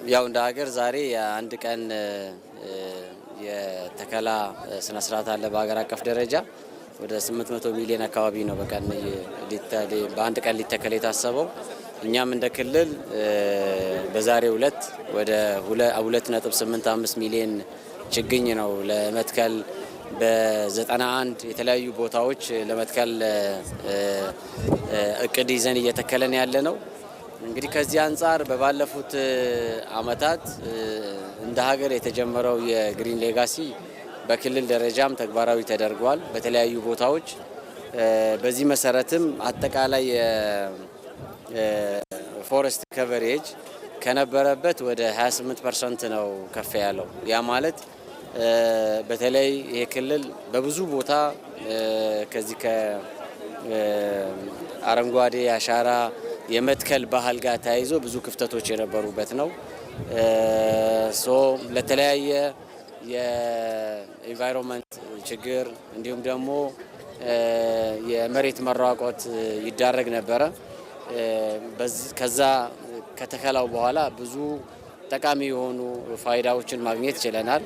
ያው እንደ ሀገር ዛሬ የአንድ ቀን የተከላ ስነ ስርዓት አለ። በሀገር አቀፍ ደረጃ ወደ 800 ሚሊዮን አካባቢ ነው በቀን በአንድ ቀን ሊተከል የታሰበው። እኛም እንደ ክልል በዛሬው ዕለት ወደ 2.85 ሚሊዮን ችግኝ ነው ለመትከል በ91 የተለያዩ ቦታዎች ለመትከል እቅድ ይዘን እየተከለን ያለ ነው። እንግዲህ ከዚህ አንጻር በባለፉት አመታት እንደ ሀገር የተጀመረው የግሪን ሌጋሲ በክልል ደረጃም ተግባራዊ ተደርጓል በተለያዩ ቦታዎች። በዚህ መሰረትም አጠቃላይ ፎረስት ከቨሬጅ ከነበረበት ወደ 28% ነው ከፍ ያለው። ያ ማለት በተለይ ይሄ ክልል በብዙ ቦታ ከዚህ ከአረንጓዴ አሻራ የመትከል ባህል ጋር ተያይዞ ብዙ ክፍተቶች የነበሩበት ነው። ለተለያየ የኢንቫይሮንመንት ችግር እንዲሁም ደግሞ የመሬት መራቆት ይዳረግ ነበረ። ከዛ ከተከላው በኋላ ብዙ ጠቃሚ የሆኑ ፋይዳዎችን ማግኘት ችለናል።